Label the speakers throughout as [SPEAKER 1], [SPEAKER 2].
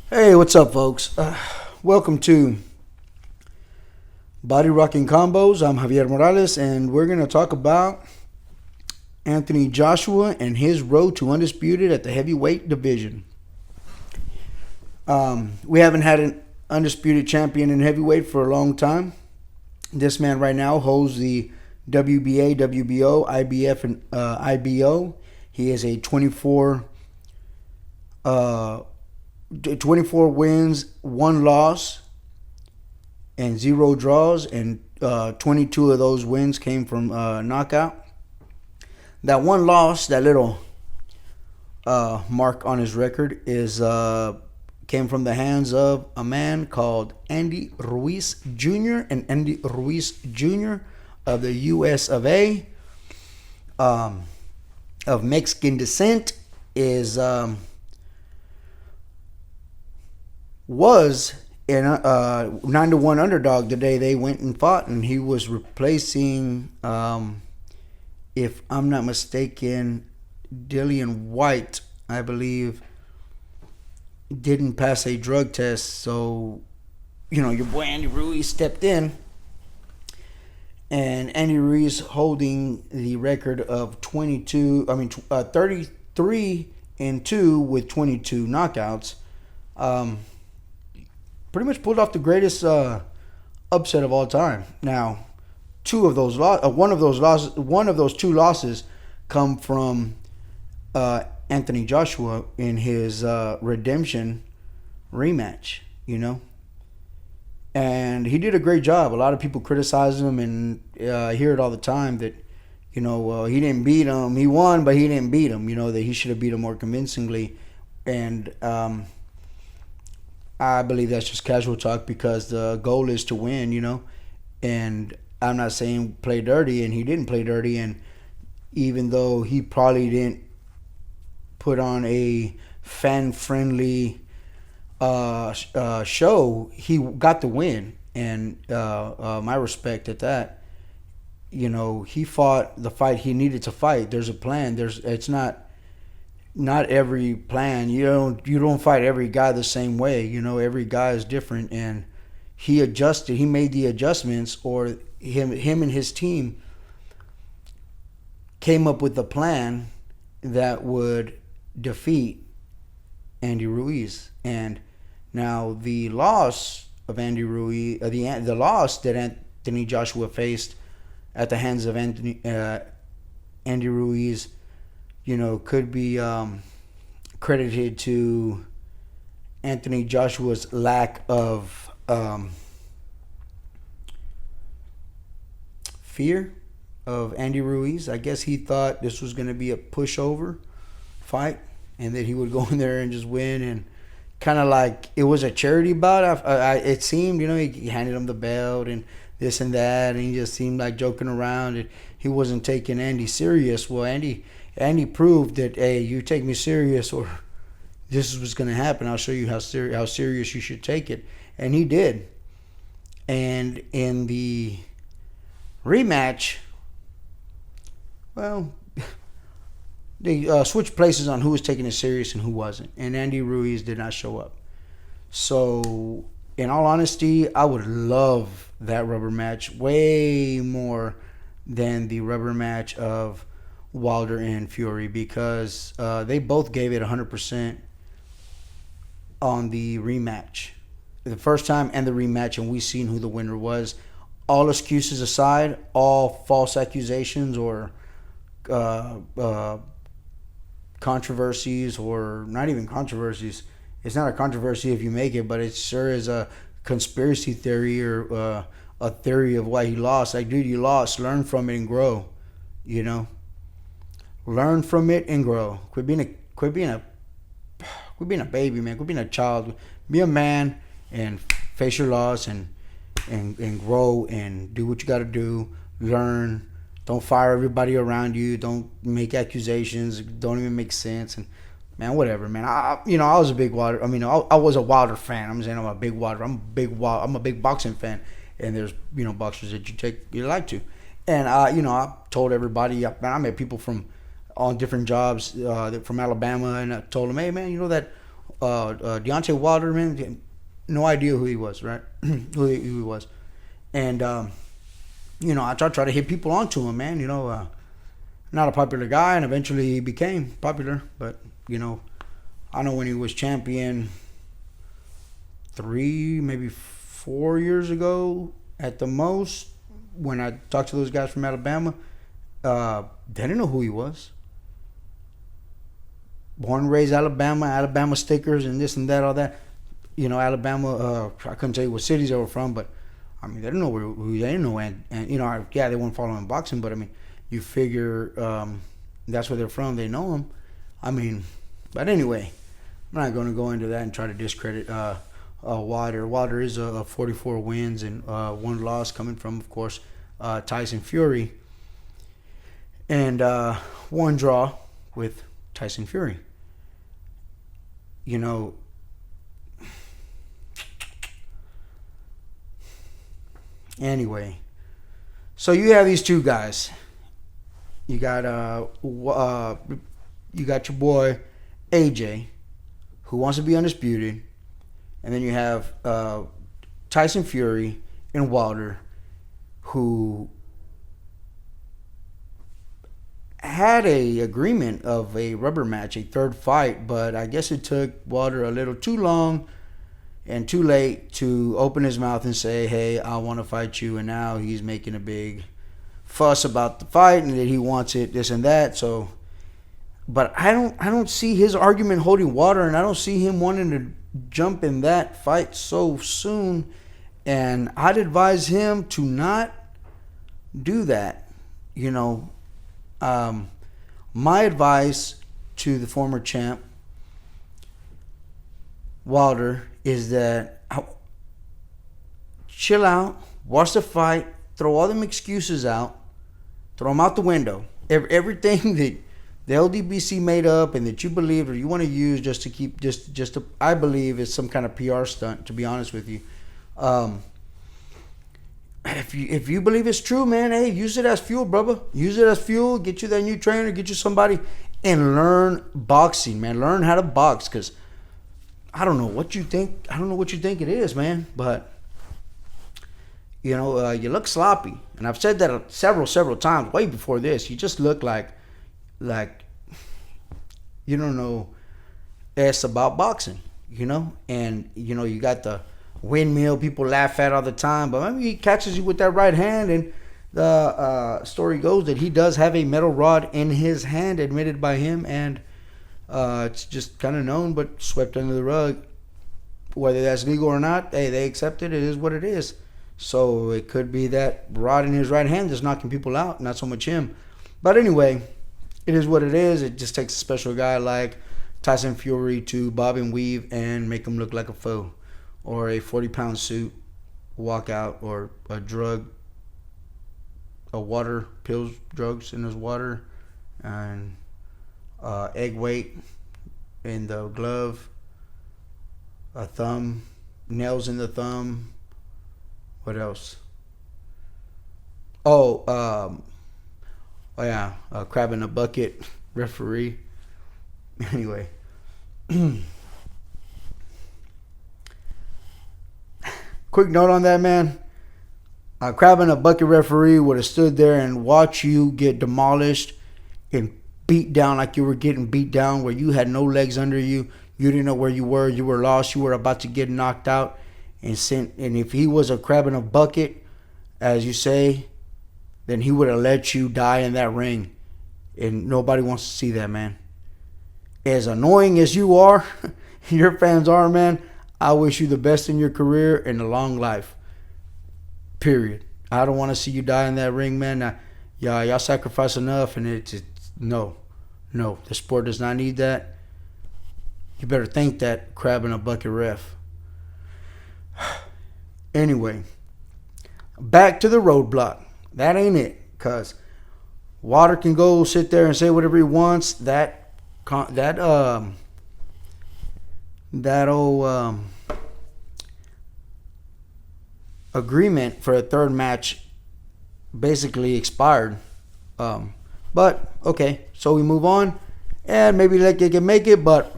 [SPEAKER 1] Hey, what's up, folks? Welcome to Body Rocking Combos. I'm Javier Morales, and we're going to talk about Anthony Joshua and his road to undisputed at the heavyweight division. We haven't had an undisputed champion in heavyweight for a long time. This man right now holds the WBA, WBO, IBF, and IBO. He is a 24 wins, 1 loss, and 0 draws, and 22 of those wins came from knockout. That 1 loss, that little mark on his record, came from the hands of a man called Andy Ruiz Jr. And Andy Ruiz Jr. of the U.S. of A. Of Mexican descent was a 9-1 underdog the day they went and fought, and he was replacing, if I'm not mistaken, Dillian White, I believe, didn't pass a drug test. So, your boy Andy Ruiz stepped in, and Andy Ruiz holding the record of 33-2 with 22 knockouts. Pretty much pulled off the greatest upset of all time. Now, one of those 2 losses come from Anthony Joshua in his redemption rematch. And he did a great job. A lot of people criticize him, and I hear it all the time that he didn't beat him. He won, but he didn't beat him. That he should have beat him more convincingly, and I believe that's just casual talk because the goal is to win, and I'm not saying play dirty, and he didn't play dirty, and even though he probably didn't put on a fan-friendly show, he got the win, and my respect at that. He fought the fight he needed to fight. There's a plan. It's not every plan. You don't fight every guy the same way. Every guy is different, and he made the adjustments, or him and his team came up with a plan that would defeat Andy Ruiz. And now the loss of Andy Ruiz, the loss that Anthony Joshua faced at the hands of Andy Ruiz, could be credited to Anthony Joshua's lack of fear of Andy Ruiz. I guess he thought this was going to be a pushover fight, and that he would go in there and just win, and kind of like it was a charity bout. It seemed, he handed him the belt and this and that, and he just seemed like joking around, and he wasn't taking Andy serious. Well, Andy proved that, hey, you take me serious, or this is what's going to happen. I'll show you how serious you should take it. And he did. And in the rematch, well, they switched places on who was taking it serious and who wasn't. And Andy Ruiz did not show up. So, in all honesty, I would love that rubber match way more than the rubber match of Wilder and Fury, because they both gave it 100% on the rematch, the first time and the rematch, and we seen who the winner was. All excuses aside, all false accusations or controversies, or not even controversies. It's not a controversy if you make it, but it sure is a conspiracy theory, or a theory of why he lost. Like, dude, you lost. Learn from it and grow. Learn from it and grow. Quit being a baby, man. Quit being a child. Be a man and face your loss, and grow, and do what you got to do. Learn. Don't fire everybody around you. Don't make accusations. Don't even make sense. And man, whatever, man. I was a big Wilder. I was a Wilder fan. I'm saying I'm a big Wilder. I'm a big boxing fan. And there's boxers that you like to. And I told everybody. Man, I met people on different jobs from Alabama, and I told them, hey man, that Deontay Wilder, man, no idea who he was, right? who he was. And, I try to hit people onto him, man. Not a popular guy, and eventually he became popular. But, I know when he was champion 3, maybe 4 years ago at the most, when I talked to those guys from Alabama, they didn't know who he was. Born and raised Alabama stickers and this and that, all that. Alabama, I couldn't tell you what cities they were from, but, I mean, they didn't know who they didn't know. And they weren't following boxing, but, I mean, you figure that's where they're from. They know him. I mean, but anyway, I'm not going to go into that and try to discredit Wilder. Wilder is 44 wins and 1 loss, coming from, of course, Tyson Fury. And 1 draw with Tyson Fury. Anyway, so you have these 2 guys. You got your boy AJ, who wants to be undisputed, and then you have Tyson Fury and Wilder, who had a agreement of a rubber match, a 3rd fight, but I guess it took Wilder a little too long and too late to open his mouth and say, hey, I want to fight you. And now he's making a big fuss about the fight and that he wants it, this and that. So, but I don't see his argument holding water, and I don't see him wanting to jump in that fight so soon. And I'd advise him to not do that. My advice to the former champ, Wilder, is that chill out, watch the fight, throw all them excuses out, throw them out the window. Everything that the LDBC made up and that you believe or you want to use just to keep, I believe is some kind of PR stunt, to be honest with you. If you believe it's true, man, hey, use it as fuel, brother. Use it as fuel. Get you that new trainer. Get you somebody and learn boxing, man. Learn how to box, because I don't know what you think. I don't know what you think it is, man. But you look sloppy, and I've said that several times, way before this. You just look like you don't know s about boxing, and you got the windmill people laugh at all the time, but maybe he catches you with that right hand, and the story goes that he does have a metal rod in his hand, admitted by him, and it's just kind of known but swept under the rug. Whether that's legal or not, hey, they accept it. It is what it is. So it could be that rod in his right hand that's knocking people out, not so much him. But anyway, it is what it is. It just takes a special guy like Tyson Fury to bob and weave and make him look like a foe, or a 40-pound suit, walk out, or pills, drugs in his water, and egg weight in the glove, a thumb, nails in the thumb. What else? A crab in a bucket referee. Anyway. Quick note on that, man. A crab in a bucket referee would have stood there and watched you get demolished and beat down like you were getting beat down, where you had no legs under you. You didn't know where you were lost. You were about to get knocked out. And if he was a crab in a bucket, as you say, then he would have let you die in that ring. And nobody wants to see that, man. As annoying as you are, your fans are, man, I wish you the best in your career and a long life. Period. I don't want to see you die in that ring, man. Y'all sacrifice enough, and it's no. The sport does not need that. You better thank that crab in a bucket ref. Anyway, back to the roadblock. That ain't it, because Wilder can go sit there and say whatever he wants. That old agreement for a 3rd match basically expired. But okay, so we move on, and maybe like they can make it, but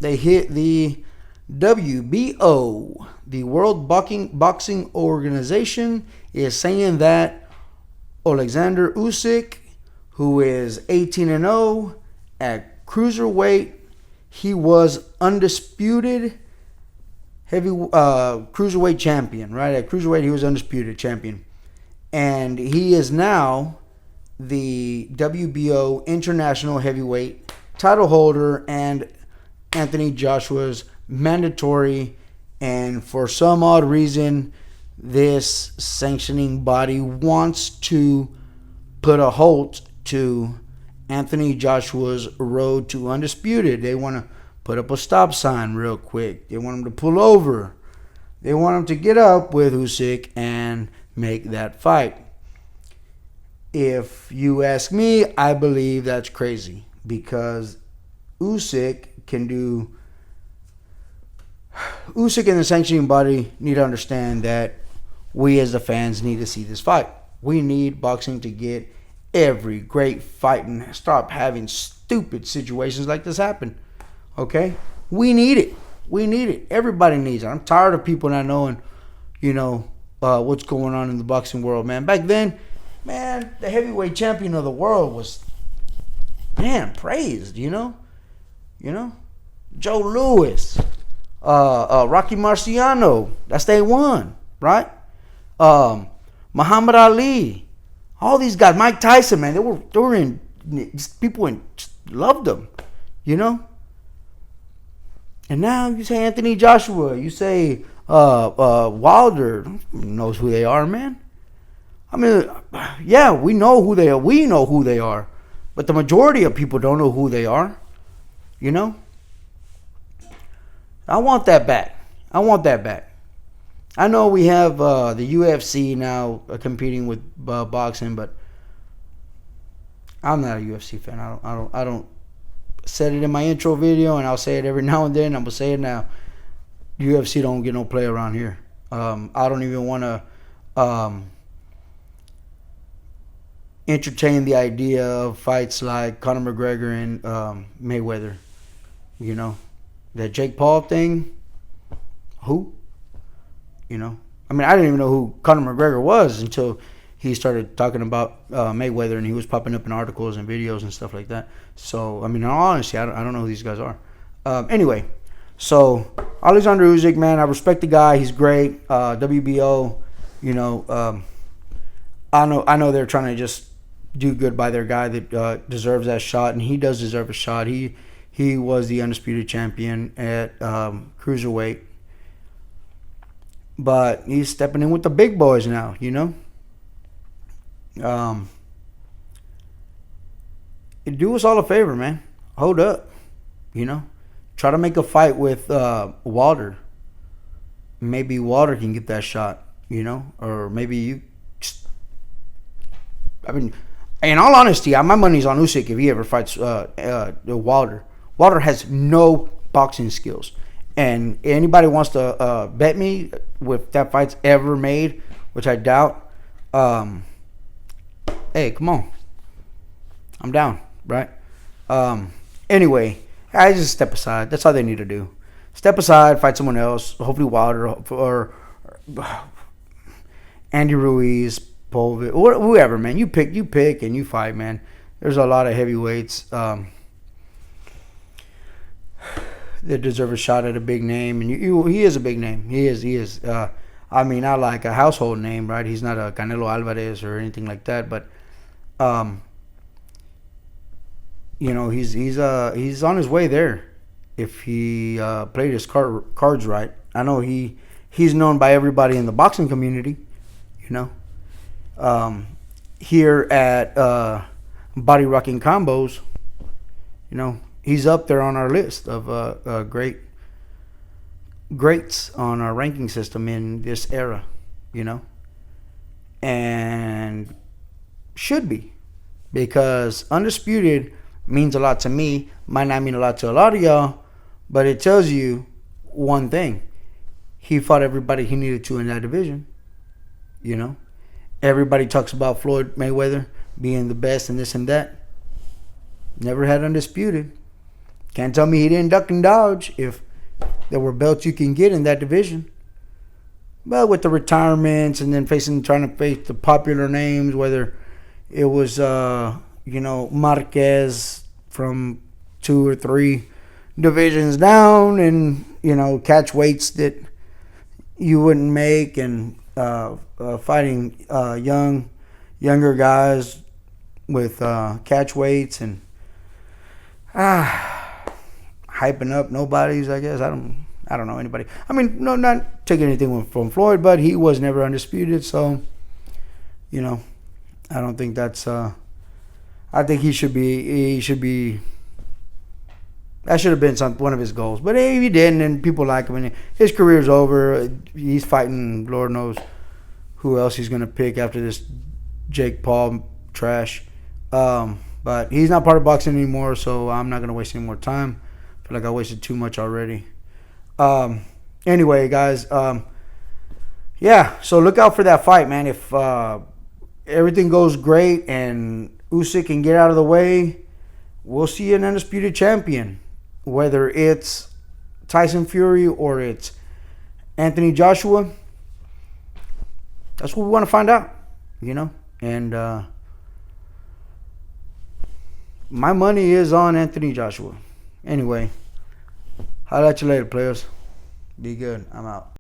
[SPEAKER 1] they hit the WBO. The World Boxing Organization is saying that Alexander Usyk, who is 18-0 at cruiserweight, he was undisputed heavy cruiserweight champion, right? At cruiserweight, he was undisputed champion. And he is now the WBO International Heavyweight title holder and Anthony Joshua's mandatory. And for some odd reason, this sanctioning body wants to put a halt to Anthony Joshua's road to undisputed. They want to put up a stop sign real quick. They want him to pull over. They want him to get up with Usyk and make that fight. If you ask me, I believe that's crazy, because Usyk and the sanctioning body need to understand that we as the fans need to see this fight. We need boxing to get every great fight and stop having stupid situations like this happen. Okay? We need it. We need it. Everybody needs it. I'm tired of people not knowing, what's going on in the boxing world, man. Back then, man, the heavyweight champion of the world was, praised, Joe Louis, Rocky Marciano, that's day one, right? Muhammad Ali, all these guys, Mike Tyson, man, they were in, people loved them, And now you say Anthony Joshua, you say Wilder, knows who they are, man. I mean, yeah, we know who they are. We know who they are, but the majority of people don't know who they are. I want that back. I know we have the UFC now competing with boxing, but I'm not a UFC fan. I don't. Said it in my intro video, and I'll say it every now and then. I'm gonna say it now. UFC don't get no play around here. I don't even want to entertain the idea of fights like Conor McGregor and Mayweather. That Jake Paul thing. Who? I mean, I didn't even know who Conor McGregor was until he started talking about Mayweather, and he was popping up in articles and videos and stuff like that. So, I mean, in all honesty, I don't know who these guys are. Anyway, so Alexander Usyk, man, I respect the guy. He's great. WBO, I know they're trying to just do good by their guy that deserves that shot, and he does deserve a shot. He was the undisputed champion at cruiserweight, but he's stepping in with the big boys now. Do us all a favor, man. Hold up. Try to make a fight with Wilder. Maybe Wilder can get that shot, or maybe you. I mean, in all honesty, my money's on Usyk if he ever fights Wilder. Wilder has no boxing skills, and anybody wants to bet me if that fight's ever made, which I doubt. Hey, come on. I'm down, right? Anyway, I just step aside. That's all they need to do. Step aside, fight someone else. Hopefully Wilder or Andy Ruiz, Povich, or whoever, man. You pick, and you fight, man. There's a lot of heavyweights that deserve a shot at a big name, and he is a big name. He is. I mean, not like a household name, right? He's not a Canelo Alvarez or anything like that, but he's on his way there if he played his cards right. I know he's known by everybody in the boxing community, here at Body Rocking Combos, he's up there on our list of greats on our ranking system in this era, and should be, because undisputed means a lot to me, might not mean a lot to a lot of y'all, but it tells you one thing: he fought everybody he needed to in that division. Everybody talks about Floyd Mayweather being the best and this and that. Never had undisputed. Can't tell me he didn't duck and dodge if there were belts you can get in that division. But with the retirements and then trying to face the popular names, whether it was Marquez from 2 or 3 divisions down, and catch weights that you wouldn't make, and fighting younger guys with catch weights, and hyping up nobodies. I guess I don't know anybody. I mean, no, not taking anything from Floyd, but he was never undisputed, so I don't think that's. I think he should be. That should have been one of his goals, but hey, he didn't, and people like him. And his career's over. He's fighting, Lord knows who else he's gonna pick after this Jake Paul trash. But he's not part of boxing anymore, so I'm not gonna waste any more time. I feel like I wasted too much already. Anyway, guys. Yeah. So look out for that fight, man. If everything goes great and Usyk can get out of the way, we'll see an undisputed champion. Whether it's Tyson Fury or it's Anthony Joshua, that's what we want to find out, And my money is on Anthony Joshua. Anyway, holla at you later, players. Be good. I'm out.